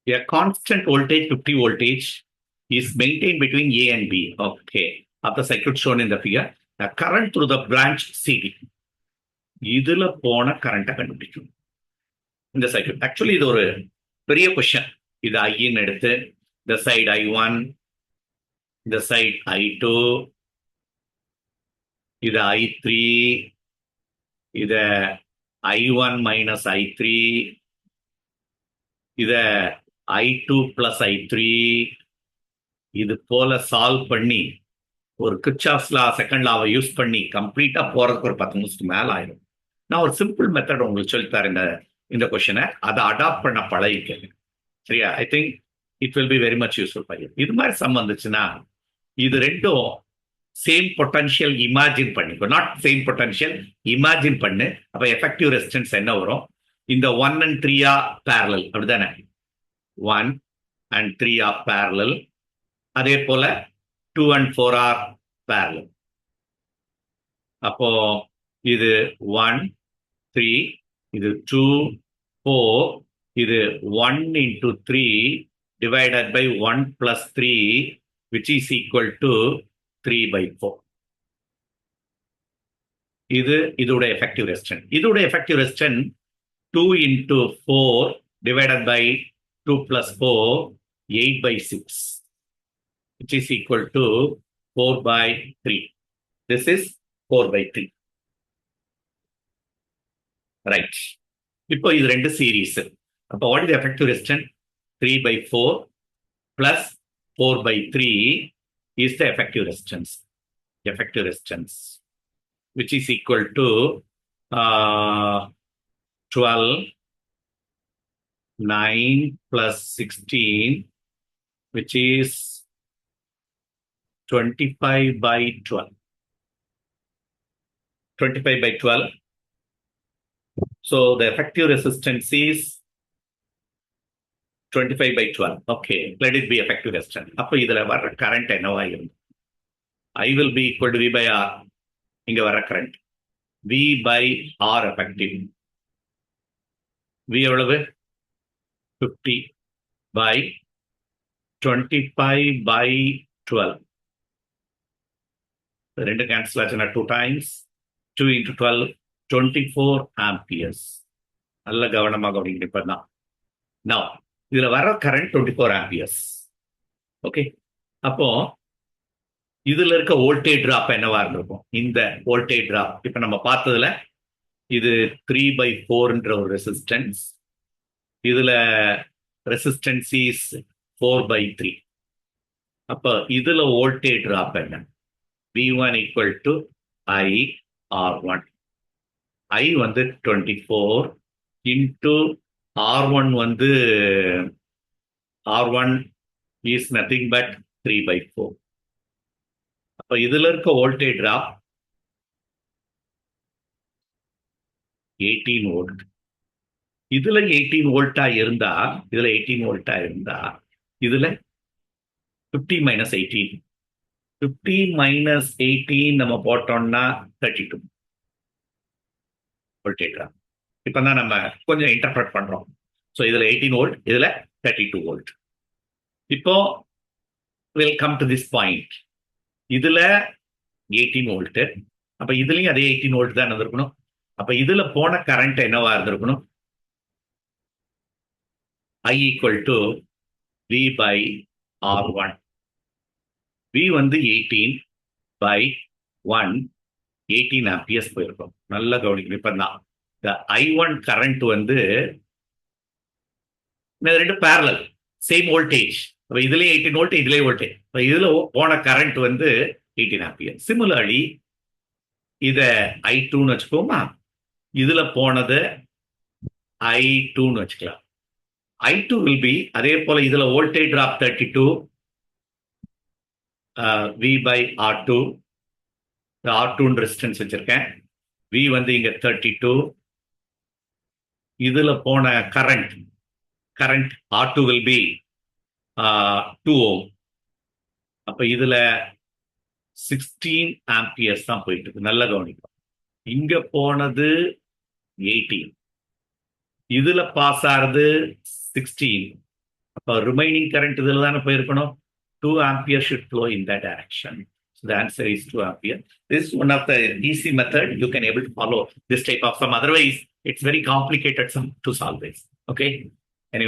A constant voltage, 50 voltage, is maintained between A and B, okay, of the circuit shown in the figure. The current through the branch CD. இதுல போன கரண்ட்டை கண்டுபிடிக்கும் இந்த circuit. Actually இது ஒரு பெரிய question. இது ஐன்னு எடுத்து இந்த சைடு I1, இந்த சைடு I2, இது I3, இத I1 மைனஸ் I3, இத I2 பிளஸ் I3, இது போல சால்வ் பண்ணி ஒரு கிர்ச்சாஃப்ஸ் லா செகண்ட் லாவை யூஸ் பண்ணி கம்ப்ளீட்டா போறதுக்கு ஒரு 10 நிமிஷத்துக்கு மேல ஆயிடும். நான் ஒரு சிம்பிள் மெத்தட் உங்களுக்கு சொல்லித்தரேன் இந்த கொஸ்டினை. அதை அடாப்ட் பண்ண பழகிக்கங்க. சரியா? I think it will be very much useful for you. இது மாதிரி சம் வந்துச்சுன்னா இது ரெண்டும் சேம் பொட்டன்ஷியல் இமேஜின் பண்ணிக்கோ. நாட் சேம் பொட்டன்ஷியல், இமேஜின் பண்ணு. அப்ப எஃபெக்டிவ் ரெசிஸ்டன்ஸ் என்ன வரும்? இந்த 1 and 3 parallel, அப்படிதானே? 1 and 3 parallel. அதே போல 2 and 4 are parallel. அப்போ இது 1, 3, இது 2, 4, இது 1 into 3 divided by 1 plus 3, which is equal to 3 by 4. இதோட effective resistance. இதோட effective resistance 2 into 4 divided by 2 plus 4, 8 by 6, which is equal to 4 by 3. This is 4 by 3. Right. இப்போ இது ரெண்டு சீரீஸ். அப்போ what is the effective resistance? 3 by 4 plus 4 by 3 is the effective resistance. Effective resistance, which is equal to 12, 9 plus 16, which is 25 by 12. 25 by 12. So the effective resistance is 25 by 12. Okay, let it be effective resistance. அப்போ இதுல வர்ற current என்னவா இருக்கும்? I will be equal to V by R. இங்க வர்ற current V by R effective. V எவ்வளவு? 50 by 25 by 12. ரெண்டு cancel ஆச்சுன்னா 2 times 2 into 12, 24 amperes. நல்ல கவனமாக கவனிக்கணும். இப்பதான் now இதுல வர கரண்ட் 24 amperes. ஓகே, அப்போ இதுல இருக்க வோல்டேஜ் டிராப் என்னவா இருந்திருக்கும்? இந்த வோல்டேஜ் டிராப் இப்ப நம்ம பார்த்ததுல இது 3 by 4ன்ற ஒரு ரெசிஸ்டன்ஸ். இதுல ரெசிஸ்டன்ஸ் இஸ் 4 by 3. அப்ப இதுல வோல்டேஜ் டிராப் என்ன? V1 equal to I R1. I வந்து 24 into R1 வந்து R1 is nothing but 3 by 4. அப்ப இதுல இருக்க வோல்டேஜ் டிராப் 18 வோல்ட். இதுல 18 வோல்ட்டா இருந்தா இதுல 18 வோல்ட்டா இருந்தா இதுல 50 minus 18. 50 minus 18 நம்ம போட்டோம்னா 32 வோல்டேஜ் டிராப். இப்பதான் நம்ம கொஞ்சம் இன்டர்பிரட் பண்றோம். ஸோ இதுல 18 வோல்ட், இதுல 32 வோல்ட். இப்போ will come to this point. இதுல 18 வோல்ட், அப்ப இதுலயும் அதே 18 வோல்ட் தான் இருந்திருக்கணும். அப்ப இதுல போன கரண்ட் என்னவா இருந்திருக்கணும்? I equal to V by R1. V வந்து 18 by 1, 18 amperes போயிருக்கும். நல்லா கவனிக்கணும். இப்பதான் இந்த I1 கரண்ட் வந்து ரெண்டு பேரலல், சேம் வோல்டேஜ். அப்ப இதுலயே 18 வோல்ட், இதுலயே வோல்டேஜ். இதுல போன கரண்ட் வந்து 18 ஆம்பியர். சிமிலர்லி இத I2ன்னு வச்சுக்கோமா, இதுல போனது I2ன்னு வச்சுக்கலாம். I2 will be அதே போல இதுல voltage drop 32, V by R2. R2 resistance வச்சிருக்கேன். V வந்து இங்க 32. இதுல போன current R2 will be 2 ohm. அப்ப இதுல 16 amperes தான் போயிட்டு இருக்கு. நல்ல கவனிக்கும். இங்க போனது 18, இதுல பாஸ் ஆறது 16. அப்போ ரிமைனிங் கரண்ட் இதில் தானே போயிருக்கணும். 2 ampere should flow in that direction. So the answer is 2 ampere. This is one of the easy method you can able to follow this type of sum. Otherwise, it's very complicated sum to solve this. Okay.